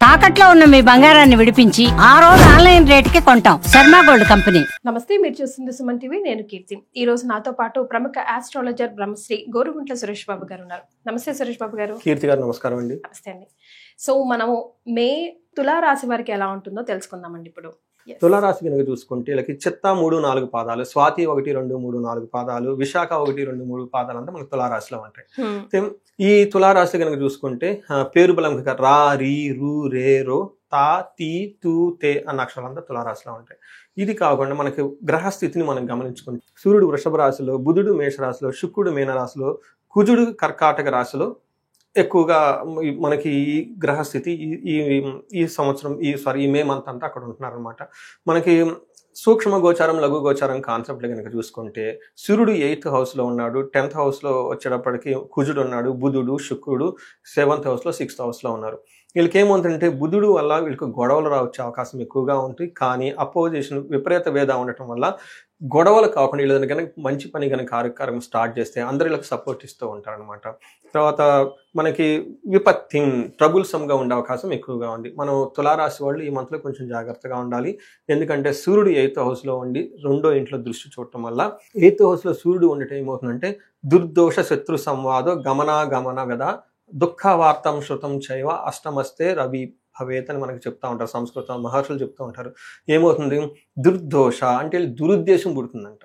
తాకట్లో ఉన్న మీ బంగారాన్ని విడిపించి ఆ రోజు ఆన్లైన్ రేటుకి కొంటాం. Sharma gold company. నమస్తే, మీరు చూస్తుంది సుమన్ టీవీ. నేను కీర్తి. ఈ రోజు నాతో పాటు ప్రముఖ ఆస్ట్రాలజర్ బ్రహ్మశ్రీ గోరుగుంట్ల సురేష్ బాబు గారు ఉన్నారు. నమస్తే సురేష్ బాబు గారు. కీర్తి గారు నమస్కారం అండి. నమస్తే అండి. సో మనము మే తులారాశి వారికి ఎలా ఉంటుందో తెలుసుకుందామండి ఇప్పుడు. తులారాశి కనుక చూసుకుంటే వీళ్ళకి చిత్త 3-4 పాదాలు, స్వాతి 1-2-3-4 పాదాలు, విశాఖ 1-2-3 పాదాలు అంతా మనకి తులారాశిలో ఉంటాయి. ఈ తులారాశి కనుక చూసుకుంటే పేరు బలం రా, రీ, రు, రే, రో, తా, తీ, తూ, తే అన్న అక్షరాలంతా తులారాశిలో ఉంటాయి. ఇది కాకుండా మనకి గ్రహస్థితిని మనం గమనించుకుంటే సూర్యుడు వృషభ రాశిలో, బుధుడు మేషరాశిలో, శుక్రుడు మీనరాశిలో, కుజుడు కర్కాటక రాశిలో ఎక్కువగా మనకి ఈ గ్రహస్థితి ఈ సంవత్సరం ఈ మే మంత్ అంతా అక్కడ ఉంటున్నారు అనమాట. మనకి సూక్ష్మ గోచారం, లఘు గోచారం కాన్సెప్ట్ కనుక చూసుకుంటే సూర్యుడు 8th హౌస్లో ఉన్నాడు, 10th హౌస్లో వచ్చేటప్పటికి కుజుడు ఉన్నాడు, బుధుడు, శుక్రుడు 7th హౌస్లో, 6th హౌస్లో ఉన్నారు. వీళ్ళకి ఏమవుతుందంటే బుధుడు వల్ల వీళ్ళకి గొడవలు రావచ్చే అవకాశం ఎక్కువగా ఉంటుంది. కానీ అపోజిషన్ విపరీత వేద ఉండటం వల్ల గొడవలు కాకుండా వీళ్ళని కనుక మంచి పని కనుక కార్యక్రమం స్టార్ట్ చేస్తే అందరు వీళ్ళకి సపోర్ట్ ఇస్తూ ఉంటారనమాట. తర్వాత మనకి విపత్తి ట్రబుల్సమ్గా ఉండే అవకాశం ఎక్కువగా ఉంది. మనం తులారాశి వాళ్ళు ఈ మంత్లో కొంచెం జాగ్రత్తగా ఉండాలి. ఎందుకంటే సూర్యుడు 8th హౌస్లో ఉండి 2వ ఇంట్లో దృష్టి చూడటం వల్ల 8th హౌస్లో సూర్యుడు ఉండటం ఏమవుతుందంటే దుర్దోష శత్రు సంవాదో గమన వెద దుఃఖ వార్తం శృతం చైవ అష్టమస్తే రవి భవేత్ అని మనకి చెప్తా ఉంటారు. సంస్కృతం మహర్షులు చెప్తూ ఉంటారు. ఏమవుతుంది, దుర్దోష అంటే దురుద్దేశం పుడుతుందంట.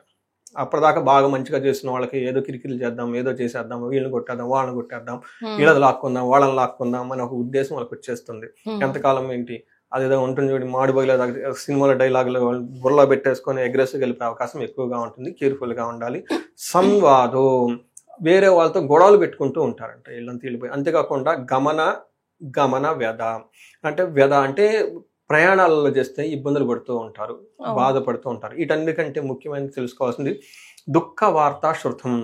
అప్పటిదాకా బాగా మంచిగా చేసిన వాళ్ళకి ఏదో కిరికిరిలు చేద్దాం, ఏదో చేసేద్దాం, వీళ్ళని కొట్టేద్దాం, వాళ్ళని కొట్టేద్దాం, వీళ్ళది లాక్కుందాం, వాళ్ళని లాక్కుందాం అని ఒక ఉద్దేశం వాళ్ళకి వచ్చేస్తుంది. ఎంతకాలం ఏంటి అదేదో ఉంటుంది చూడండి, మాడిపోయిన సినిమాల డైలాగులు బుర్రలో పెట్టేసుకొని అగ్రెసివ్గా వెళ్ళిపోయే అవకాశం ఎక్కువగా ఉంటుంది. కేర్ఫుల్గా ఉండాలి. సంవాదో వేరే వాళ్ళతో గొడవలు పెట్టుకుంటూ ఉంటారంట వీళ్ళంతా వెళ్ళిపోయి. అంతేకాకుండా గమన వ్యధ అంటే ప్రయాణాలలో చేస్తే ఇబ్బందులు పడుతూ ఉంటారు, బాధపడుతూ ఉంటారు. వీటన్నిటికంటే ముఖ్యమైన తెలుసుకోవాల్సింది దుఃఖ వార్త శృతం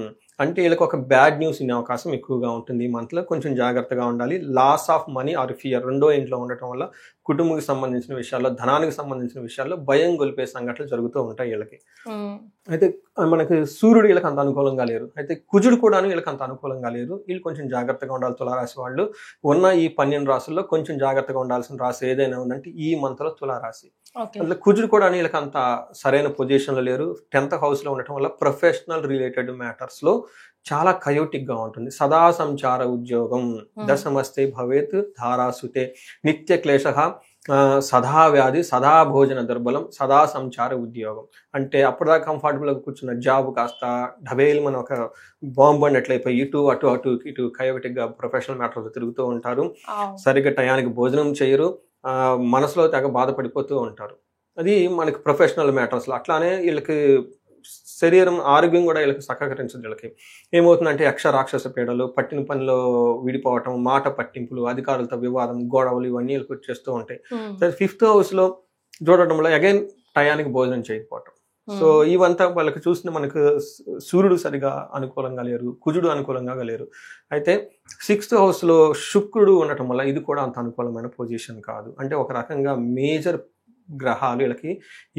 అంటే వీళ్ళకి ఒక బ్యాడ్ న్యూస్ ఇనే అవకాశం ఎక్కువగా ఉంటుంది. ఈ మంత్లో కొంచెం జాగ్రత్తగా ఉండాలి. Loss of money or fear 2వ ఇంట్లో ఉండటం వల్ల కుటుంబానికి సంబంధించిన విషయాల్లో, ధనానికి సంబంధించిన విషయాల్లో భయం గొలిపే సంఘటనలు జరుగుతూ ఉంటాయి వీళ్ళకి. అయితే మనకి సూర్యుడు వీళ్ళకి అంత అనుకూలంగా లేరు, అయితే కుజుడు కూడా వీళ్ళకి అంత అనుకూలంగా లేరు. వీళ్ళు కొంచెం జాగ్రత్తగా ఉండాలి. తులారాశి వాళ్ళు ఉన్న ఈ 12 రాశుల్లో కొంచెం జాగ్రత్తగా ఉండాల్సిన రాశి ఏదైనా ఉందంటే ఈ మంత్లో తులారాశి. అందులో కుజుడు కూడా వీళ్ళకి అంత సరైన పొజిషన్లో లేరు. 10th హౌస్లో ఉండటం వల్ల ప్రొఫెషనల్ రిలేటెడ్ మ్యాటర్స్లో చాలా కయోటిక్గా ఉంటుంది. సదా సంచార ఉద్యోగం దశమస్తే భవేత్ ధారాసుతే నిత్య క్లేశ సదా వ్యాధి సదా భోజన దుర్బలం సదా సంచార ఉద్యోగం అంటే అప్పటిదాకా కంఫర్టబుల్గా కూర్చున్న జాబ్ కాస్త డబేల్ మన ఒక బాంబు అన్నట్లయిపోయి ఇటు కయోటిక్గా ప్రొఫెషనల్ మ్యాటర్స్ తిరుగుతూ ఉంటారు. సరిగ్గా టయానికి భోజనం చేయరు, మనసులో తెగ బాధపడిపోతూ ఉంటారు. అది మనకి ప్రొఫెషనల్ మ్యాటర్స్లో. అట్లానే వీళ్ళకి శరీరం ఆరోగ్యం కూడా వీళ్ళకి సహకరించదు. వీళ్ళకి ఏమవుతుందంటే రాక్షస పీడలు, పట్టిన పనిలో విడిపోవటం, మాట పట్టింపులు, అధికారులతో వివాదం, గొడవలు ఇవన్నీ వీళ్ళకి వచ్చేస్తూ ఉంటాయి. 5th హౌస్లో చూడటంలో అగైన్ టయానికి భోజనం చేయకపోవటం. సో ఇవంతా వాళ్ళకి చూసిన మనకు సూర్యుడు సరిగా అనుకూలంగా లేరు, కుజుడు అనుకూలంగా లేరు. అయితే 6th హౌస్లో శుక్రుడు ఉండటం వల్ల ఇది కూడా అంత అనుకూలమైన పొజిషన్ కాదు. అంటే ఒక రకంగా మేజర్ గ్రహాలు వీళ్ళకి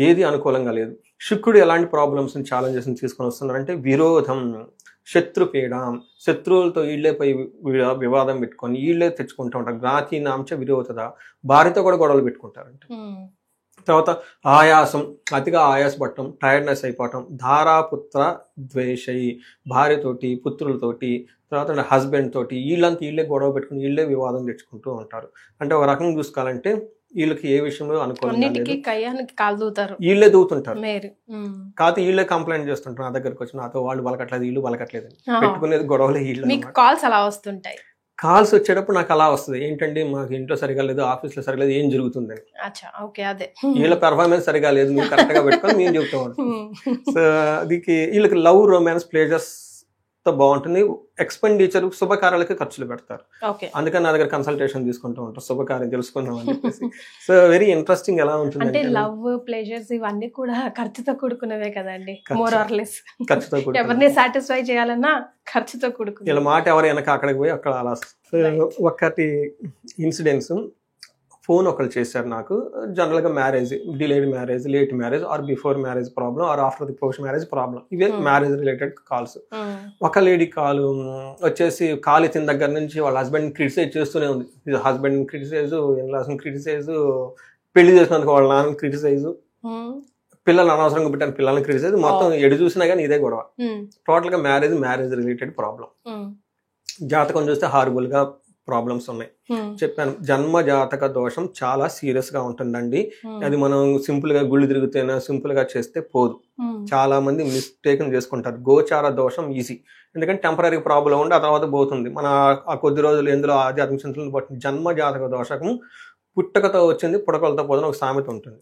ఏది అనుకూలంగా లేదు. శుక్రుడు ఎలాంటి ప్రాబ్లమ్స్ని ఛాలెంజెస్ని తీసుకొని వస్తున్నారంటే విరోధం, శత్రుపీడ, శత్రువులతో వీళ్ళే పోయి వివాదం పెట్టుకొని వీళ్ళే తెచ్చుకుంటూ ఉంటారు. జ్ఞాతి నాంచ విరోధత, భార్యతో కూడా గొడవలు పెట్టుకుంటారంట. తర్వాత ఆయాసం, అతిగా ఆయాసపడటం, టైర్డ్నెస్ అయిపోవటం, ధారాపుత్ర ద్వేషై, భార్యతోటి, పుత్రులతోటి, తర్వాత హస్బెండ్ తోటి వీళ్ళే గొడవ పెట్టుకుని వీళ్ళే వివాదం తెచ్చుకుంటూ ఉంటారు. అంటే ఒక రకంగా చూసుకోవాలంటే వీళ్ళకి ఏ విషయంలో అనుకూలంగా వీళ్ళే దూతుంటారు. కాకపోతే వీళ్ళే కంప్లైంట్ చేస్తుంటారు, నా దగ్గరకు వచ్చి నాతో వాళ్ళు బలకట్లేదు, వీళ్ళు బలకట్లేదు, పెట్టుకునేది గొడవలే వీళ్ళు. కాల్స్ అలా వస్తుంటాయి. కాల్స్ వచ్చేటప్పుడు నాకు అలా వస్తుంది, ఏంటంటే మాకు ఇంట్లో సరిగా లేదు, ఆఫీస్లో సరిగా లేదు, ఏం జరుగుతుందని. వీళ్ళ పెర్ఫార్మెన్స్ సరిగా లేదు, మేము కరెక్ట్గా పెట్టుకొని మేము చెప్తూ ఉంటాం. సో అదికి వీళ్ళకి లవ్, రొమాన్స్, ప్లేజర్స్ తో బాగుంటుంది. ఎక్స్పెండిచర్ శుభకార్యాలకి ఖర్చులు పెడతారు. అందుకని నా దగ్గర కన్సల్టేషన్ తీసుకుంటూ ఉంటారు, శుభకార్యం తెలుసుకుందాం అని చెప్పేసి. So very interesting. ఎలా ఉంటుంది అంటే లవ్, ప్లేజర్స్ ఇవన్నీ కూడా ఖర్చుతో కూడుకున్నవే కదండి. మోర్ ఆర్ లెస్ ఖర్చుతో కూడుకుని ఎవరిని సాటిస్ఫై చేయాలన్నా ఖర్చుతో కూడుకుని. ఇలా మాట ఎవరు వెనక అక్కడికి పోయి అక్కడ అలా. ఒకటి ఇన్సిడెంట్స్ ఫోన్ ఒకళ్ళు చేశారు నాకు, జనరల్గా marriage, delayed marriage, late marriage, or before marriage problem, or after the post marriage problem, ఇవే మ్యారేజ్ రిలేటెడ్ కాల్స్. ఒక లేడీ కాల్ వచ్చేసి కాల్ ఎత్తిన దగ్గర నుంచి వాళ్ళ హస్బెండ్ క్రిటిసైజ్ చేస్తూనే ఉంది. హస్బెండ్ క్రిటిసైజ్, ఇన్లాస్ని క్రిటిసైజ్, పెళ్లి చేసినందుకు వాళ్ళ నాన్న క్రిటిసైజ్, పిల్లలు అనవసరంగా పెట్టాను పిల్లల్ని క్రిటిసైజ్, మొత్తం ఎడు చూసినా కానీ ఇదే గొడవ. టోటల్గా మ్యారేజ్ రిలేటెడ్ ప్రాబ్లం. జాతకం చూస్తే హార్బుల్ గా ప్రాబ్లమ్స్ ఉన్నాయి. చెప్పాను, జన్మ జాతక దోషం చాలా సీరియస్ గా ఉంటుందండి. అది మనం సింపుల్ గా గుళ్ళు తిరుగుతేనే సింపుల్ గా చేస్తే పోదు. చాలా మంది మిస్టేక్ చేసుకుంటారు. గోచార దోషం ఈజీ, ఎందుకంటే టెంపరీ ప్రాబ్లం ఉండి ఆ తర్వాత పోతుంది. మన ఆ కొద్ది రోజులు ఎందులో ఆధ్యాత్మిక చింతలను బట్టి జన్మ జాతక దోషము పుట్టకతో వచ్చింది పుట్టకలతో పోదని ఒక సామెత ఉంటుంది.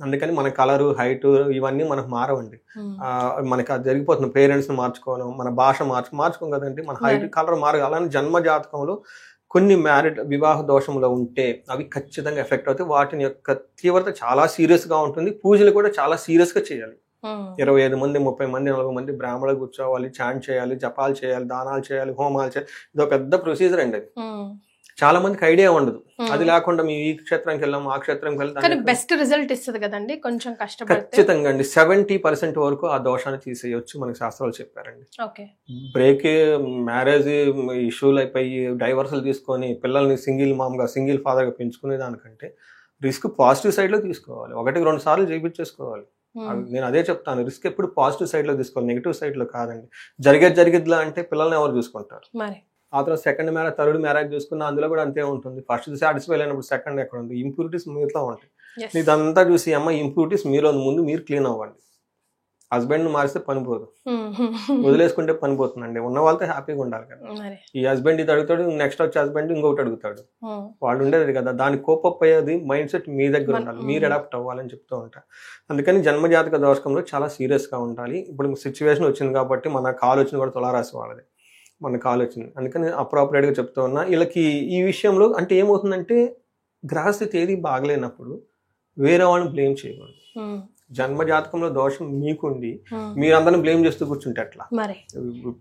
అందుకని మన కలరు, హైట్ ఇవన్నీ మనకు మారవండి. మనకి అది జరిగిపోతుంది. పేరెంట్స్ ని మార్చుకోవడం, మన భాష మార్చుకోం కదండి, మన హైట్ కలర్ మారదు. అలానే జన్మ జాతకంలో కొన్ని మ్యారిడ్ వివాహ దోషంలో ఉంటే అవి ఖచ్చితంగా ఎఫెక్ట్ అవుతాయి. వాటిని యొక్క తీవ్రత చాలా సీరియస్ గా ఉంటుంది. పూజలు కూడా చాలా సీరియస్ గా చేయాలి. 25 మంది, 30 మంది, 40 మంది బ్రాహ్మణులు కూర్చోవాలి, చాంట్ చేయాలి, జపాలు చేయాలి, దానాలు చేయాలి, హోమాలు చేయాలి. ఇది పెద్ద ప్రొసీజర్ అండి. అది చాలా మందికి ఐడియా ఉండదు. అది లేకుండా మీ ఈ క్షేత్రానికి వెళ్ళాము, ఆ క్షేత్రంకి వెళ్తాం, బెస్ట్ రిజల్ట్ ఇస్తుంది కదండి. కొంచెం కష్టపడితే ఖచ్చితంగా అండి 70% వరకు ఆ దోషాన్ని తీసేయొచ్చు, మనకి శాస్త్రాలు చెప్పారండి. బ్రేక్ మ్యారేజ్ ఇష్యూలు అయిపోయి డైవర్సల్ తీసుకొని పిల్లల్ని సింగిల్ ఫాదర్ గా పెంచుకునే దానికంటే రిస్క్ పాజిటివ్ సైడ్ లో తీసుకోవాలి. 1-2 సార్లు చేయించేసుకోవాలి. నేను అదే చెప్తాను, రిస్క్ ఎప్పుడు పాజిటివ్ సైడ్ లో తీసుకోవాలి, నెగిటివ్ సైడ్ లో కాదండి. జరిగిద్లా అంటే పిల్లల్ని ఎవరు చూసుకుంటారు? ఆ తర్వాత సెకండ్ మ్యారేజ్, థర్డ్ మ్యారేజ్ చూసుకున్నా అందులో కూడా అంతే ఉంటుంది. ఫస్ట్ సాటిస్ఫై అయినప్పుడు సెకండ్ ఎక్కడ ఉంది? ఇంప్యూరిటీస్ మీతో ఉంటాయి. ఇదంతా చూసి అమ్మ ఇంప్యూరిటీస్ మీలో ముందు మీరు క్లీన్ అవ్వండి. హస్బెండ్ మారిస్తే పనిపోదు, వదిలేసుకుంటే పనిపోతుందండి. ఉన్న వాళ్ళతో హ్యాపీగా ఉండాలి కదా. ఈ హస్బెండ్ ఇది అడుగుతాడు, నెక్స్ట్ వచ్చే హస్బెండ్ ఇంకొకటి అడుగుతాడు, వాళ్ళు ఉండేది కదా. దాని కోపప్ అయ్యేది మైండ్ సెట్ మీ దగ్గర ఉండాలి, మీరు అడాప్ట్ అవ్వాలని చెప్తూ ఉంటారు. అందుకని జన్మజాతక దోషకంలో చాలా సీరియస్ గా ఉండాలి. ఇప్పుడు సిచ్యువేషన్ వచ్చింది కాబట్టి మన కాల్ వచ్చింది కూడా తులారాశి వాళ్ళది, మన కాల్ వచ్చింది. అందుకని అప్రాపరేట్ గా చెప్తూ ఉన్నా. వీళ్ళకి ఈ విషయంలో అంటే ఏమవుతుందంటే గ్రహస్థితి ఏది బాగలేనప్పుడు వేరే వాళ్ళని బ్లేమ్ చేయకూడదు. జన్మ జాతకంలో దోషం మీకుండి మీరందరిని బ్లేమ్ చేస్తూ కూర్చుంటే ఎట్లా?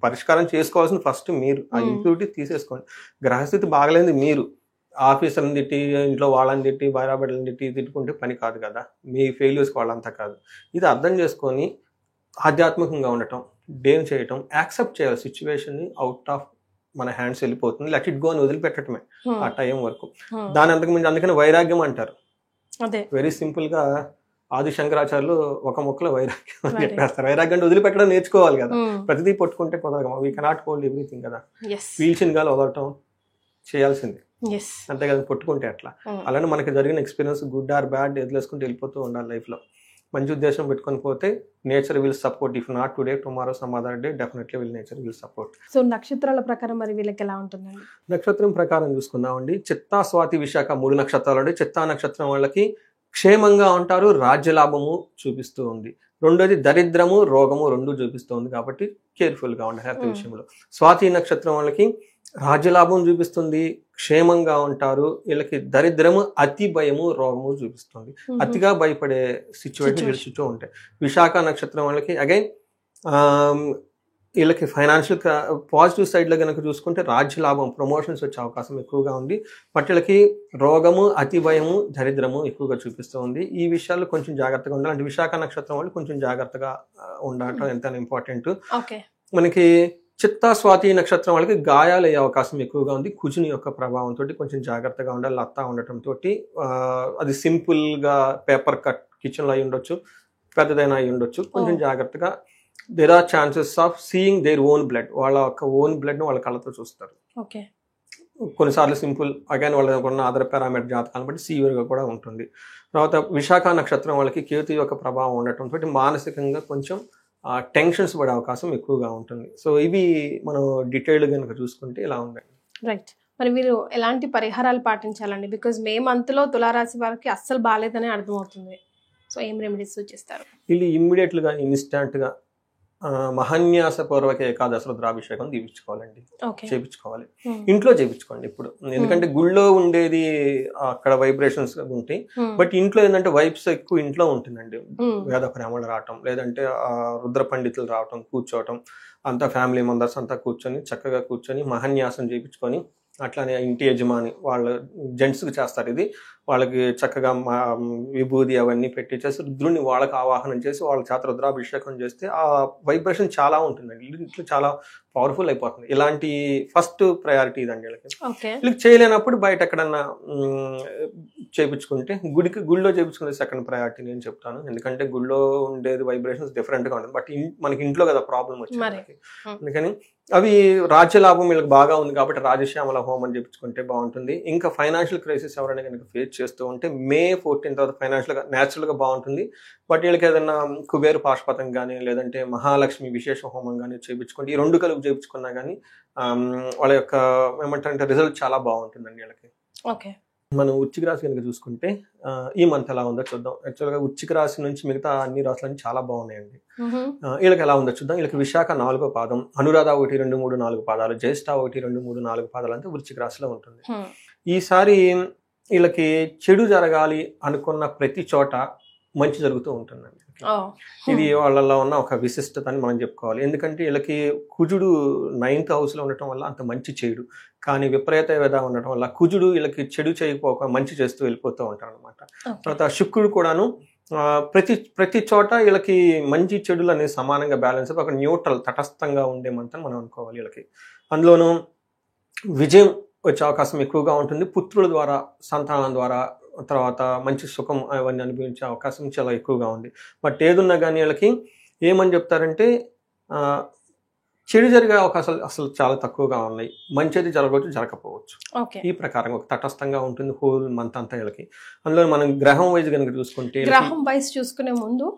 పరిష్కారం చేసుకోవాల్సిన ఫస్ట్ మీరు ఆ ఇంప్యూరిటీ తీసేసుకోండి. గ్రహస్థితి బాగలేనిది మీరు ఆఫీసర్ని తిట్టి, ఇంట్లో వాళ్ళని తిట్టి, భార్యాభర్తలను తిట్టుకుంటే పని కాదు కదా. మీ ఫెయిల్యూర్స్కి వాళ్ళంతా కాదు. ఇది అర్థం చేసుకొని ఆధ్యాత్మికంగా ఉండటం, డేమ్ చేయటం, యాక్సెప్ట్ చేయాలి. సిచ్యువేషన్ ని అవుట్ ఆఫ్ మన హ్యాండ్స్ వెళ్ళిపోతుంది, లెట్ ఇట్ గో అని వదిలిపెట్టడమే ఆ టైం వరకు. దాని అంతకు మించి అందుకని వైరాగ్యం అంటారు. వెరీ సింపుల్ గా ఆది శంకరాచార్యులు ఒక ముక్కలో వైరాగ్యం అని చెప్పేస్తారు. వైరాగ్యం అంటే వదిలిపెట్టడం నేర్చుకోవాలి కదా. ప్రతిదీ పట్టుకుంటే కుదరదు. వీ కెనాట్ హోల్డ్ ఎవ్రీథింగ్ కదా. పీల్చిన గాలి వదలటం చేయాల్సింది, అంతే కదా. పట్టుకుంటే అట్లా. అలానే మనకి జరిగిన ఎక్స్పీరియన్స్ గుడ్ ఆర్ బ్యాడ్ వదిలేసుకుంటూ వెళ్ళిపోతూ ఉండాలి లైఫ్ లో. మంచి ఉద్దేశం పెట్టుకొని పోతే nature will support. If not today, tomorrow, some other day, definitely nature will support. So నక్షత్రాల ప్రకారం మరి వీళ్ళకి ఎలా ఉంటుందండి? నక్షత్రం ప్రకారం చూసుకుందామండి. చిత్తా, స్వాతి, విశాఖ 3 నక్షత్రాలు అండి. చిత్తా నక్షత్రం వాళ్ళకి క్షేమంగా ఉంటారు, రాజ్యలాభము చూపిస్తూ ఉంది. రెండోది దరిద్రము, రోగము 2 చూపిస్తూ ఉంది. కాబట్టి కేర్ఫుల్ గా ఉండాలి హెల్త్ విషయంలో. స్వాతి నక్షత్రం వాళ్ళకి రాజ్యలాభం చూపిస్తుంది, క్షేమంగా ఉంటారు. వీళ్ళకి దరిద్రము, అతి భయము, రోగము చూపిస్తుంది. అతిగా భయపడే సిచ్యువేషన్ చూస్తూ ఉంటాయి. విశాఖ నక్షత్రం వాళ్ళకి అగైన్ వీళ్ళకి ఫైనాన్షియల్ పాజిటివ్ సైడ్ లో కనుక చూసుకుంటే రాజ్యలాభం, ప్రమోషన్స్ వచ్చే అవకాశం ఎక్కువగా ఉంది. బట్ వీళ్ళకి రోగము, అతి భయము, దరిద్రము ఎక్కువగా చూపిస్తూ ఉంది. ఈ విషయాల్లో కొంచెం జాగ్రత్తగా ఉండాలి. అంటే విశాఖ నక్షత్రం వాళ్ళు కొంచెం జాగ్రత్తగా ఉండటం ఎంత ఇంపార్టెంట్. మనకి చిత్తా, స్వాతి నక్షత్రం వాళ్ళకి గాయాలు అయ్యే అవకాశం ఎక్కువగా ఉంది. కుజుని యొక్క ప్రభావంతో కొంచెం జాగ్రత్తగా ఉండాలి. లత్తా ఉండటంతో అది సింపుల్ గా పేపర్ కట్ కిచెన్ లో అయి ఉండొచ్చు, పెద్దదైనా అయి ఉండొచ్చు. కొంచెం జాగ్రత్తగా. There are chances of seeing their own blood. వాళ్ళ యొక్క ఓన్ బ్లడ్ ను వాళ్ళ కళ్ళతో చూస్తారు. కొన్నిసార్లు సింపుల్ అగైన్ వాళ్ళకున్న అదర్ పారామీటర్ జాతకాలను బట్టి సివియర్ గా కూడా ఉంటుంది. తర్వాత విశాఖ నక్షత్రం వాళ్ళకి కేతు యొక్క ప్రభావం ఉండటంతో మానసికంగా కొంచెం టెన్షన్స్ పడే అవకాశం ఎక్కువగా ఉంటుంది. సో ఇవి మనం డీటెయిల్డ్ కనుక చూసుకుంటే ఇలా ఉందండి. రైట్. మరి మీరు ఎలాంటి పరిహారాలు పాటించాలండి? బికాజ్ మే మంత్ లో తులారాశి వారికి అస్సలు బాగాలేదని అర్థమవుతుంది. సో ఏం రెమెడీస్ సూచిస్తారు? వీళ్ళు ఇమ్మీడియట్ గా ఇన్స్టాంట్ గా మహాన్యాస పూర్వక ఏకాదశ రుద్రాభిషేకం తీపించుకోవాలండి, చేపించుకోవాలి. ఇంట్లో చేపించుకోండి ఇప్పుడు. ఎందుకంటే గుళ్ళో ఉండేది అక్కడ వైబ్రేషన్స్ ఉంటాయి. బట్ ఇంట్లో ఏంటంటే వైబ్స్ ఎక్కువ ఇంట్లో ఉంటుందండి. వేద బ్రాహ్మణులు రావటం, లేదంటే రుద్ర పండితులు రావటం, కూర్చోవటం, అంతా ఫ్యామిలీ మెంబర్స్ అంతా కూర్చొని చక్కగా కూర్చొని మహాన్యాసం చేయించుకొని అట్లానే ఇంటి యజమాని వాళ్ళ జెంట్స్కి చేస్తారు ఇది. వాళ్ళకి చక్కగా విభూది అవన్నీ పెట్టించేసి రుద్రుని వాళ్ళకి ఆవాహనం చేసి వాళ్ళ చేత రుద్రాభిషేకం చేస్తే ఆ వైబ్రేషన్ చాలా ఉంటుందండి. ఇంట్లో చాలా పవర్ఫుల్ అయిపోతుంది. ఇలాంటి ఫస్ట్ ప్రయారిటీ ఇదండి వీళ్ళకి. వీళ్ళకి చేయలేనప్పుడు బయట ఎక్కడన్నా చేయించుకుంటే గుడిలో చేయించుకునే సెకండ్ ప్రయారిటీ నేను చెప్తాను. ఎందుకంటే గుడిలో ఉండేది వైబ్రేషన్స్ డిఫరెంట్గా ఉంటుంది. బట్ మనకి ఇంట్లో కదా ప్రాబ్లం వచ్చింది. అందుకని అవి రాజ్యలాభం వీళ్ళకి బాగా ఉంది కాబట్టి రాజశ్యామల హోమం చేయించుకుంటే బాగుంటుంది. ఇంకా ఫైనాన్షియల్ క్రైసిస్ ఎవరైనా కనుక ఫేస్ చేస్తూ ఉంటే May 14 తర్వాత ఫైనాన్షియల్గా న్యాచురల్గా బాగుంటుంది. బట్ వీళ్ళకి ఏదైనా కుబేరు పాశుపతం కానీ లేదంటే మహాలక్ష్మి విశేష హోమం కానీ చేయించుకుంటే ఈ 2 కలిపి చేయించుకున్నా కానీ వాళ్ళ యొక్క ఏమంటారంటే రిజల్ట్ చాలా బాగుంటుందండి వీళ్ళకి. ఓకే, మనం వృశ్చిక రాశి కనుక చూసుకుంటే ఈ మంత్ ఎలా ఉందో చూద్దాం. యాక్చువల్గా వృశ్చిక రాశి నుంచి మిగతా అన్ని రాశులన్నీ చాలా బాగున్నాయండి. వీళ్ళకి ఎలా ఉందో చూద్దాం. వీళ్ళకి విశాఖ 4వ పాదం, అనురాధ 1, 2, 3, 4 పాదాలు, జ్యేష్ఠ 1, 2, 3, 4 పాదాలు అంతా వృశ్చిక రాశిలో ఉంటుంది. ఈసారి వీళ్ళకి చెడు జరగాలి అనుకున్న ప్రతి చోట మంచి జరుగుతూ ఉంటుందండి. ఇది వాళ్ళలో ఉన్న ఒక విశిష్టత అని మనం చెప్పుకోవాలి. ఎందుకంటే వీళ్ళకి కుజుడు 9th హౌస్ లో ఉండటం వల్ల అంత మంచి చేయడు, కానీ విపరీత వేద ఉండటం వల్ల కుజుడు వీళ్ళకి చెడు చేయకపోక మంచి చేస్తూ వెళ్ళిపోతూ ఉంటారు అనమాట. తర్వాత శుక్రుడు కూడాను ప్రతి చోట వీళ్ళకి మంచి చెడులు అనేది సమానంగా బ్యాలెన్స్ ఒక న్యూట్రల్ తటస్థంగా ఉండేమంతని మనం అనుకోవాలి. వీళ్ళకి అందులోనూ విజయం వచ్చే అవకాశం ఎక్కువగా ఉంటుంది. పుత్రుల ద్వారా, సంతానం ద్వారా, తర్వాత మంచి సుఖం అవన్నీ అనుభవించే అవకాశం చాలా ఎక్కువగా ఉంది. బట్ ఏదున్నా కానీ వీళ్ళకి ఏమని చెప్తారంటే చెడు జరిగే అవకాశాలు అసలు చాలా తక్కువగా ఉన్నాయి. మంచిది జరగవచ్చు, జరగకపోవచ్చు. ఈ ప్రకారం ఒక తటస్థంగా ఉంటుంది హోల్ మంత్ అంతా వీళ్ళకి. అందులో మనం గ్రహం వైజ్ కనుక చూసుకుంటే, గ్రహం వైజ్ చూసుకునే ముందు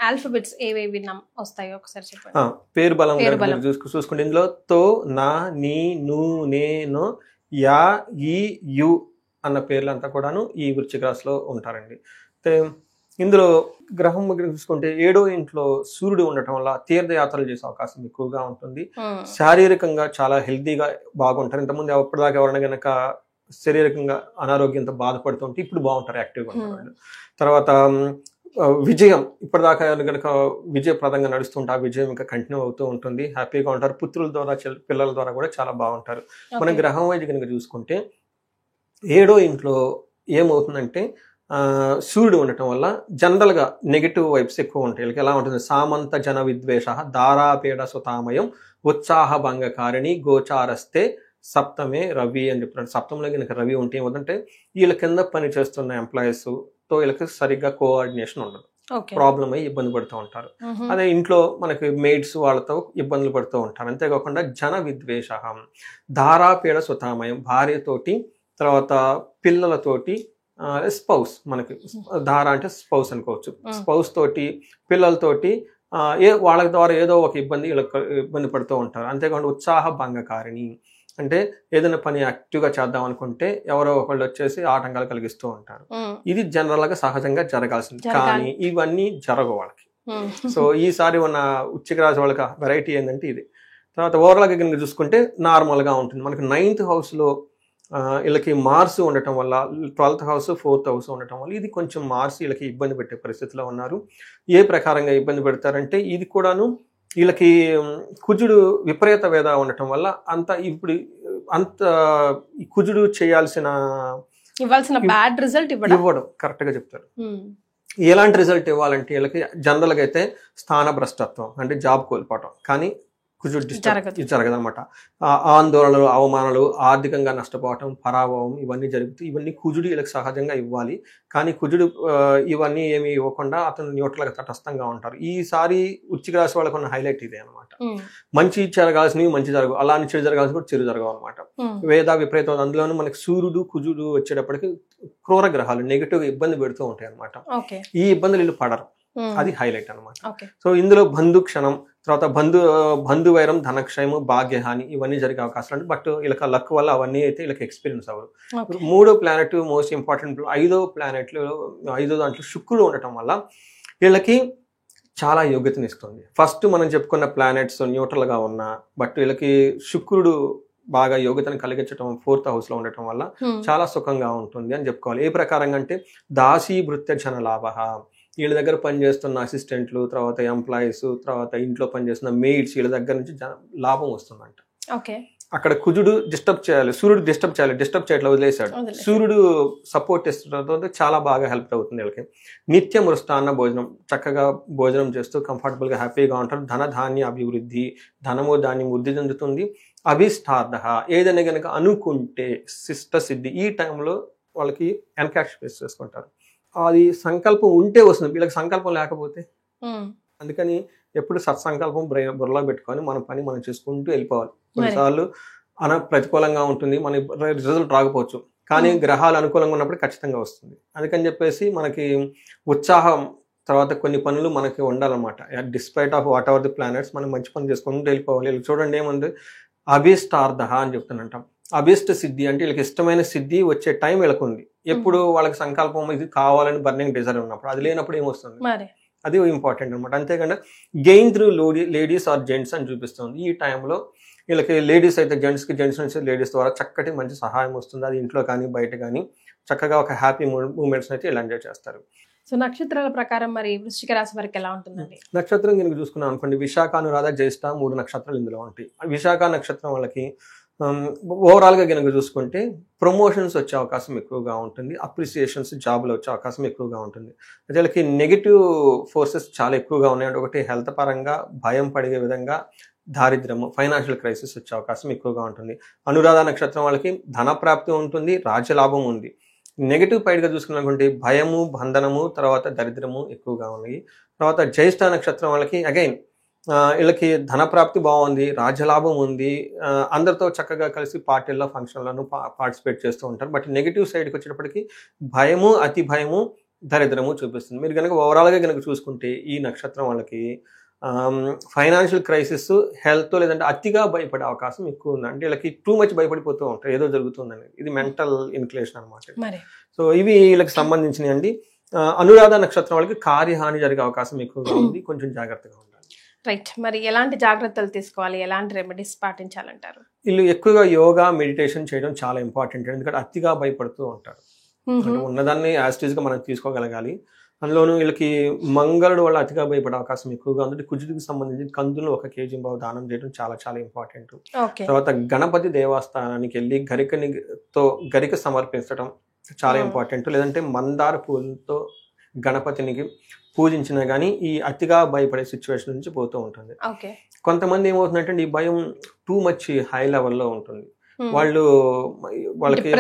ఆల్ఫాబెట్స్ ఏవేవి వస్తాయో ఒకసారి చెప్పండి. పేరు బలం చూసుకుంటే ఇందులో తో, నా, నీ, ను, నే, నో, యా, ఈ, యు అన్న పేర్లంతా కూడాను ఈ వృశ్చిక రాశిలో ఉంటారండి. ఇందులో గ్రహం చూసుకుంటే 7వ ఇంట్లో సూర్యుడు ఉండటం వల్ల తీర్థయాత్రలు చేసే అవకాశం ఎక్కువగా ఉంటుంది. శారీరకంగా చాలా హెల్తీగా బాగుంటారు. ఇంతకుముందు ఎప్పటిదాకా ఎవరైనా గనక శారీరకంగా అనారోగ్యంతో బాధపడుతుంటే ఇప్పుడు బాగుంటారు, యాక్టివ్గా ఉంటారు. తర్వాత విజయం, ఇప్పటిదాకా కనుక విజయప్రదంగా నడుస్తుంటే ఆ విజయం ఇంకా కంటిన్యూ అవుతూ ఉంటుంది. హ్యాపీగా ఉంటారు. పుత్రుల ద్వారా, పిల్లల ద్వారా కూడా చాలా బాగుంటారు. మనం గ్రహం వైజ్ కనుక చూసుకుంటే 7వ ఇంట్లో ఏమవుతుందంటే సూర్యుడు ఉండటం వల్ల జనరల్గా నెగిటివ్ వైబ్స్ ఎక్కువ ఉంటాయి. వీళ్ళకి ఎలా ఉంటుంది, సామంత జన విద్వేష, దారాపేడ సుతామయం, ఉత్సాహ భంగకారిణి, గోచారస్తే సప్తమే రవి అని చెప్తున్నాడు. సప్తంలో కనుక రవి ఉంటే ఏమవుతుందంటే వీళ్ళ కింద పని చేస్తున్న ఎంప్లాయీస్తో వీళ్ళకి సరిగ్గా కోఆర్డినేషన్ ఉండదు, ప్రాబ్లం అయ్యి ఇబ్బంది పడుతూ ఉంటారు. అదే ఇంట్లో మనకి మెయిడ్స్ వాళ్ళతో ఇబ్బందులు పడుతూ ఉంటారు. అంతేకాకుండా జన విద్వేష, దారాపేడ సుతామయం, భార్యతోటి, తర్వాత పిల్లలతోటి, స్పౌస్, మనకి ధార అంటే స్పౌస్ అనుకోవచ్చు, స్పౌస్ తోటి, పిల్లలతోటి వాళ్ళ ద్వారా ఏదో ఒక ఇబ్బంది పడుతూ ఉంటారు. అంతేకాకుండా ఉత్సాహ భంగకారిణి అంటే ఏదైనా పని యాక్టివ్గా చేద్దాం అనుకుంటే ఎవరో ఒకళ్ళు వచ్చేసి ఆటంకాలు కలిగిస్తూ ఉంటారు. ఇది జనరల్ గా సహజంగా జరగాల్సింది, కానీ ఇవన్నీ జరగవు వాళ్ళకి. సో ఈసారి ఉన్న వృశ్చిక రాశి వాళ్ళకి వెరైటీ ఏంటంటే ఇది. తర్వాత ఓవరాల్గా కనుక చూసుకుంటే నార్మల్గా ఉంటుంది. మనకి 9th హౌస్లో వీళ్ళకి మార్స్ ఉండటం వల్ల, 12th హౌస్ 4th హౌస్ ఉండటం వల్ల ఇది కొంచెం మార్స్ వీళ్ళకి ఇబ్బంది పెట్టే పరిస్థితిలో ఉన్నారు. ఏ ప్రకారంగా ఇబ్బంది పెడతారంటే ఇది కూడాను వీళ్ళకి కుజుడు విపరీత వేద ఉండటం వల్ల అంత కుజుడు ఇవ్వాల్సిన బ్యాడ్ రిజల్ట్ ఇవ్వడం కరెక్ట్ గా చెప్తారు. ఎలాంటి రిజల్ట్ ఇవ్వాలంటే వీళ్ళకి జనరల్గా అయితే స్థానభ్రష్టత్వం అంటే జాబ్ కోల్పోవటం, కానీ కుజుడు జరగదనమాట. ఆందోళనలు, అవమానాలు, ఆర్థికంగా నష్టపోవటం, పరాభవం ఇవన్నీ జరుగుతాయి. ఇవన్నీ కుజుడు వీళ్ళకి సహజంగా ఇవ్వాలి, కానీ కుజుడు ఇవన్నీ ఏమి ఇవ్వకుండా అతను న్యూట్రల్గా తటస్థంగా ఉంటారు. ఈసారి వృశ్చిక రాశి వాళ్ళకు ఉన్న హైలైట్ ఇదే అనమాట. మంచి జరగాల్సినవి మంచి జరగవు, అలానే చెడు జరగాల్సి కూడా చెడు జరగవు అనమాట. వేద విపరీతం, అందులోనూ మనకి సూర్యుడు కుజుడు వచ్చేటప్పటికి క్రూర గ్రహాలు నెగిటివ్ ఇబ్బంది పెడుతూ ఉంటాయి అనమాట. ఈ ఇబ్బందులు వీళ్ళు పడరు, అది హైలైట్ అనమాట. సో ఇందులో బంధు క్షణం, తర్వాత బంధు వైరం, ధనక్షయము, భాగ్యహాని ఇవన్నీ జరిగే అవకాశాలు ఉంటాయి. బట్ వీళ్ళకి లక్ వల్ల అవన్నీ అయితే వీళ్ళకి ఎక్స్పీరియన్స్ అవ్వరు. 3వ ప్లానెట్ మోస్ట్ ఇంపార్టెంట్, 5వ దాంట్లో శుక్రుడు ఉండటం వల్ల వీళ్ళకి చాలా యోగ్యతని ఇస్తుంది. ఫస్ట్ మనం చెప్పుకున్న ప్లానెట్స్ న్యూట్రల్ గా ఉన్నా, బట్ వీళ్ళకి శుక్రుడు బాగా యోగ్యతను కలిగించడం 4th హౌస్ లో ఉండటం వల్ల చాలా సుఖంగా ఉంటుంది అని చెప్పుకోవాలి. ఏ ప్రకారంగా అంటే దాసీ భృత్య జన లాభ, వీళ్ళ దగ్గర పనిచేస్తున్న అసిస్టెంట్లు, తర్వాత ఎంప్లాయీస్, తర్వాత ఇంట్లో పనిచేస్తున్న మెయిడ్స్, వీళ్ళ దగ్గర నుంచి లాభం వస్తుందంట. అక్కడ కుజుడు డిస్టర్బ్ చేయాలి, సూర్యుడు డిస్టర్బ్ చేయాలి, డిస్టర్బ్ చేయట్లా వదిలేశాడు. సూర్యుడు సపోర్ట్ ఇస్తుండటంతో చాలా బాగా హెల్ప్ అవుతుంది వీళ్ళకి. నిత్య మృష్టాన్న భోజనం, చక్కగా భోజనం చేస్తూ కంఫర్టబుల్గా హ్యాపీగా ఉంటారు. ధన ధాన్య అభివృద్ధి, ధనము ధాన్యం వృద్ధి చెందుతుంది. అభిష్టార్థ, ఏదైనా కనుక అనుకుంటే శిష్ట సిద్ధి, ఈ టైంలో వాళ్ళకి ఎన్కాష్ ఫేస్ చేసుకుంటారు. అది సంకల్పం ఉంటే వస్తుంది, వీళ్ళకి సంకల్పం లేకపోతే. అందుకని ఎప్పుడు సత్సంకల్పం బుర్రలో పెట్టుకొని మన పని మనం చేసుకుంటూ వెళ్ళిపోవాలి. కొన్నిసార్లు ప్రతికూలంగా ఉంటుంది, మన రిజల్ట్ రాకపోవచ్చు, కానీ గ్రహాలు అనుకూలంగా ఉన్నప్పుడు ఖచ్చితంగా వస్తుంది. అందుకని చెప్పేసి మనకి ఉత్సాహం, తర్వాత కొన్ని పనులు మనకి ఉండాలన్నమాట. Despite of what ever the planets మనం మంచి పని చేసుకుంటూ వెళ్ళిపోవాలి. వీళ్ళు చూడండి ఏముంది, అభిష్టార్థ అని చెప్తానంటాం. అభిష్ట సిద్ధి అంటే వీళ్ళకి ఇష్టమైన సిద్ధి వచ్చే టైం వీళ్ళకు ఉంది. ఎప్పుడు వాళ్ళకి సంకల్పం ఇది కావాలని బర్నింగ్ డిజైర్ ఉన్నప్పుడు, అది లేనప్పుడు ఏమొస్తుంది, అది ఇంపార్టెంట్ అనమాట. అంతేకాకుండా gain through ladies are gents అని చూపిస్తుంది. ఈ టైంలో వీళ్ళకి లేడీస్ అయితే జెంట్స్కి, జెంట్స్ నుంచి లేడీస్ ద్వారా చక్కటి మంచి సహాయం వస్తుంది. అది ఇంట్లో కానీ బయట కానీ చక్కగా ఒక హ్యాపీ మూమెంట్స్ అయితే ఇలా ఎంజాయ్ చేస్తారు. సో నక్షత్రాల ప్రకారం మరి వృశ్చిక రాశి వారికి ఎలా ఉంటుందండి? నక్షత్రం కనుక చూసుకున్నాం అనుకోండి, విశాఖ, అనురాధ, జ్యేష్ఠ 3 నక్షత్రాలు ఇందులో ఉంటాయి. విశాఖ నక్షత్రం వాళ్ళకి ఓవరాల్గా కనుక చూసుకుంటే ప్రమోషన్స్ వచ్చే అవకాశం ఎక్కువగా ఉంటుంది, అప్రిసియేషన్స్ జాబ్లో వచ్చే అవకాశం ఎక్కువగా ఉంటుంది. అయితే వీళ్ళకి నెగిటివ్ ఫోర్సెస్ చాలా ఎక్కువగా ఉన్నాయి. ఒకటి హెల్త్ పరంగా భయం పడే విధంగా దారిద్ర్యము, ఫైనాన్షియల్ క్రైసిస్ వచ్చే అవకాశం ఎక్కువగా ఉంటుంది. అనురాధ నక్షత్రం వాళ్ళకి ధనప్రాప్తి ఉంటుంది, రాజ్యలాభం ఉంది. నెగిటివ్ పైడ్గా చూసుకున్నటువంటి భయము, బంధనము, తర్వాత దరిద్రము ఎక్కువగా ఉన్నాయి. తర్వాత జ్యేష్ఠ నక్షత్రం వాళ్ళకి అగైన్ వీళ్ళకి ధనప్రాప్తి బాగుంది, రాజ్యలాభం ఉంది, అందరితో చక్కగా కలిసి పార్టీల్లో ఫంక్షన్లను పార్టిసిపేట్ చేస్తూ ఉంటారు. బట్ నెగిటివ్ సైడ్కి వచ్చేటప్పటికి భయము, అతి భయము, దరిద్రము చూపిస్తుంది. మీరు కనుక ఓవరాల్గా కనుక చూసుకుంటే ఈ నక్షత్రం వాళ్ళకి ఫైనాన్షియల్ క్రైసిస్, హెల్త్, లేదంటే అతిగా భయపడే అవకాశం ఎక్కువ ఉంది. అంటే వీళ్ళకి టూ మచ్ భయపడిపోతూ ఉంటారు, ఏదో జరుగుతుందని. ఇది మెంటల్ ఇన్క్లేషన్ అనమాట. సో ఇవి వీళ్ళకి సంబంధించినవి అండి. అనురాధ నక్షత్రం వాళ్ళకి కార్యహాని జరిగే అవకాశం ఎక్కువగా ఉంది, కొంచెం జాగ్రత్తగా ఉండాలి. రైట్. మరి ఎలాంటి జాగ్రత్తలు తీసుకోవాలి, ఎలాంటి రెమెడీస్ పాటించాలంటారు? వీళ్ళు ఎక్కువగా యోగా, మెడిటేషన్ చేయడం చాలా ఇంపార్టెంట్. ఎందుకంటే అతిగా భయపడుతూ ఉంటారు. అంటే ఉన్నదాన్ని యాస్టీజ్ గా మనం తీసుకోగలగాలి. అందులోనూ వీళ్ళకి మంగళుడు వల్ల అతిగా భయపడే అవకాశం ఎక్కువగా ఉంది. కుజుడికి సంబంధించి కందులు 1 kg దానం చేయడం చాలా చాలా ఇంపార్టెంట్. తర్వాత గణపతి దేవస్థానానికి వెళ్ళి గరిక సమర్పించడం చాలా ఇంపార్టెంట్. లేదంటే మందార పూలతో గణపతినికి పూజించినా కానీ ఈ అతిగా భయపడే సిచ్యువేషన్ నుంచి పోతూ ఉంటుంది. కొంతమంది ఏమవుతుందంటే ఈ భయం టూ మచ్ హై లెవెల్లో ఉంటుంది, వాళ్ళకి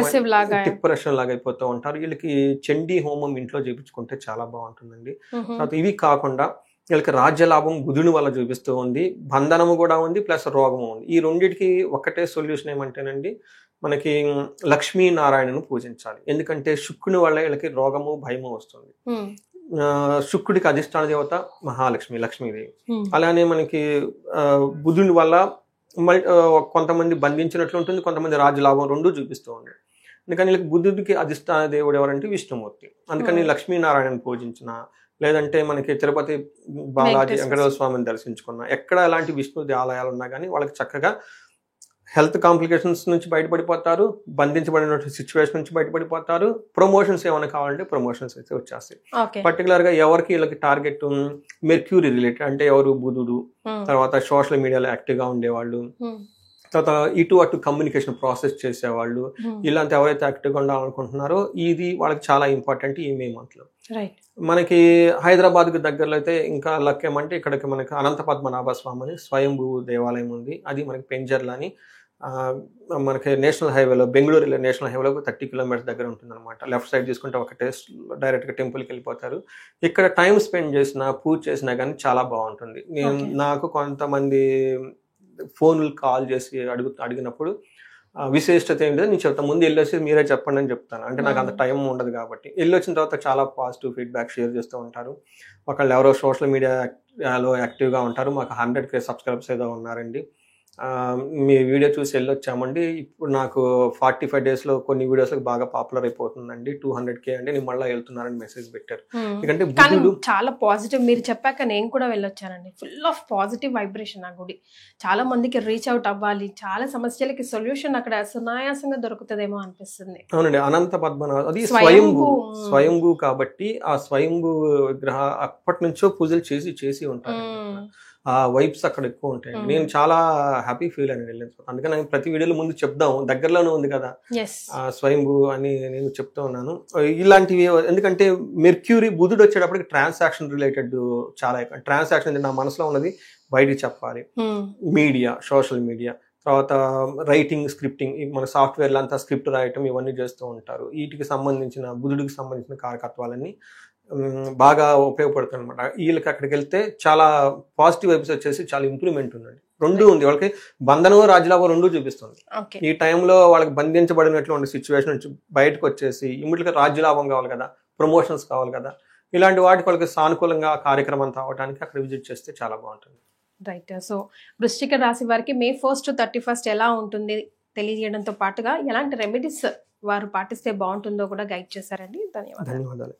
డిప్రెషన్ లాగా అయిపోతూ ఉంటారు. వీళ్ళకి చండీ హోమం ఇంట్లో చేయించుకుంటే చాలా బాగుంటుందండి. తర్వాత ఇవి కాకుండా వీళ్ళకి రాజ్యలాభం బుధుని వల్ల చూపిస్తూ ఉంది, బంధనము కూడా ఉంది, ప్లస్ రోగము ఉంది. ఈ రెండింటికి ఒకటే సొల్యూషన్ ఏమంటేనండి, మనకి లక్ష్మీనారాయణను పూజించాలి. ఎందుకంటే శుక్రుని వల్ల వీళ్ళకి రోగము, భయము వస్తుంది. శుక్రుడికి అధిష్టాన దేవత మహాలక్ష్మి, లక్ష్మీదేవి. అలానే మనకి బుధుని వల్ల కొంతమంది బంధించినట్లు ఉంటుంది, కొంతమంది రాజ్యలాభం, రెండూ చూపిస్తూ ఉంది. అందుకని వీళ్ళకి బుద్ధుడికి అధిష్టాన దేవుడు ఎవరంటే విష్ణుమూర్తి. అందుకని లక్ష్మీనారాయణను పూజించిన, లేదంటే మనకి తిరుపతి బాలాజీ వెంకటేశ్వర స్వామిని దర్శించుకున్న, ఎక్కడ ఎలాంటి విష్ణు ఆలయాలు ఉన్నా కానీ వాళ్ళకి చక్కగా హెల్త్ కాంప్లికేషన్స్ నుంచి బయటపడిపోతారు, బంధించబడిన సిచ్యువేషన్ నుంచి బయటపడిపోతారు. ప్రమోషన్స్ ఏమైనా కావాలంటే ప్రమోషన్స్ అయితే వచ్చేస్తాయి. పర్టికులర్ గా ఎవరికి వీళ్ళకి టార్గెట్ మెర్క్యూరీ రిలేటెడ్, అంటే ఎవరు బుధుడు, తర్వాత సోషల్ మీడియాలో యాక్టివ్ గా ఉండేవాళ్ళు, తర్వాత ఇటు అటు కమ్యూనికేషన్ ప్రాసెస్ చేసేవాళ్ళు, ఇలాంటి ఎవరైతే యాక్టివ్గా ఉండాలనుకుంటున్నారో ఇది వాళ్ళకి చాలా ఇంపార్టెంట్ ఈ మే మంత్ లో. మనకి హైదరాబాద్ కి దగ్గరలో అయితే ఇంకా లక్ ఏమంటే ఇక్కడికి మనకి అనంత పద్మనాభ స్వామి అని స్వయంభూ దేవాలయం ఉంది. అది మనకి పెంజర్లని మనకి నేషనల్ హైవేలో, బెంగళూరు నేషనల్ హైవేలో 30 kilometers దగ్గర ఉంటుంది అనమాట. లెఫ్ట్ సైడ్ తీసుకుంటే ఒకటే డైరెక్ట్ గా టెంపుల్కి వెళ్ళిపోతారు. ఇక్కడ టైం స్పెండ్ చేసినా, పూజ చేసినా కానీ చాలా బాగుంటుంది. నాకు కొంతమంది ఫోన్లు కాల్ చేసి అడిగినప్పుడు విశేషత ఏంటో నేను చెప్తాను, ముందు వెళ్ళొచ్చి మీరే చెప్పండి అని చెప్తాను. అంటే నాకు అంత టైం ఉండదు కాబట్టి. వెళ్ళొచ్చిన తర్వాత చాలా పాజిటివ్ ఫీడ్బ్యాక్ షేర్ చేస్తూ ఉంటారు. ఒకళ్ళు ఎవరో సోషల్ మీడియాలో యాక్టివ్గా ఉంటారు, మాకు 100K సబ్స్క్రైబర్స్ ఏదో ఉన్నారండి, మీ వీడియో చూసి వెళ్ళొచ్చామండి, ఇప్పుడు నాకు 45 daysలో కొన్ని వీడియోస్ బాగా పాపులర్ అయిపోతుందండి, 200K అండి, నేను మళ్ళీ వెళ్తున్నారని మెసేజ్ పెట్టారు. ఎందుకంటే చాలా పాజిటివ్. మీరు చెప్పాక నేను కూడా వెళ్ళొచ్చానండి, ఫుల్ ఆఫ్ పాజిటివ్ వైబ్రేషన్. ఆ గుడి చాలా మందికి రీచ్ అవుట్ అవ్వాలి, చాలా సమస్యలకి సొల్యూషన్ అక్కడ సునాయాసంగా దొరుకుతుందేమో అనిపిస్తుంది. అవునండి, అనంత పద్మనాభ అది స్వయంభూ కాబట్టి ఆ స్వయంభూ విగ్రహ అప్పటి నుంచో పూజలు చేసి ఉంటారు. ఆ వైబ్స్ అక్కడ ఎక్కువ ఉంటాయి. నేను చాలా హ్యాపీ ఫీల్ అని వెళ్ళాను. అందుకని నేను ప్రతి వీడియోలో ముందు చెప్దాం, దగ్గరలోనే ఉంది కదా స్వయంభూ అని నేను చెప్తూ ఉన్నాను. ఇలాంటివి ఎందుకంటే మెర్క్యూరీ బుధుడు వచ్చేటప్పటికి ట్రాన్సాక్షన్ రిలేటెడ్ చాలా ఎక్కువ. ట్రాన్సాక్షన్ నా మనసులో ఉన్నది బయటికి చెప్పాలి. మీడియా, సోషల్ మీడియా, తర్వాత రైటింగ్, స్క్రిప్టింగ్, మన సాఫ్ట్వేర్లో అంతా స్క్రిప్ట్ రాయటం ఇవన్నీ చేస్తూ ఉంటారు. వీటికి సంబంధించిన బుధుడికి సంబంధించిన కారకత్వాలన్నీ బాగా ఉపయోగపడుతుంది అనమాట. వీళ్ళకి అక్కడికి వెళ్తే చాలా పాజిటివ్ వైబ్స్ వచ్చేసి చాలా ఇంప్రూవ్మెంట్ ఉందండి. రెండు ఉంది వాళ్ళకి, బంధనం రాజ్యలాభం రెండు చూపిస్తుంది. ఈ టైంలో వాళ్ళకి బంధించబడినటువంటి సిచ్యువేషన్ నుంచి బయటకు వచ్చేసి ఇమ్మీడియట్గా రాజ్యలాభం కావాలి కదా, ప్రమోషన్స్ కావాలి కదా, ఇలాంటి వాటికి వాళ్ళకి సానుకూలంగా కార్యక్రమం అంతా అవడానికి అక్కడ విజిట్ చేస్తే చాలా బాగుంటుంది. రైట్. సో వృశ్చిక రాశి వారికి May 1st to 31st ఎలా ఉంటుంది తెలియజేయడంతో పాటుగా ఎలాంటి రెమెడీస్ వారు పాటిస్తే బాగుంటుందో కూడా గైడ్ చేశారండి. ధన్యవాదాలు.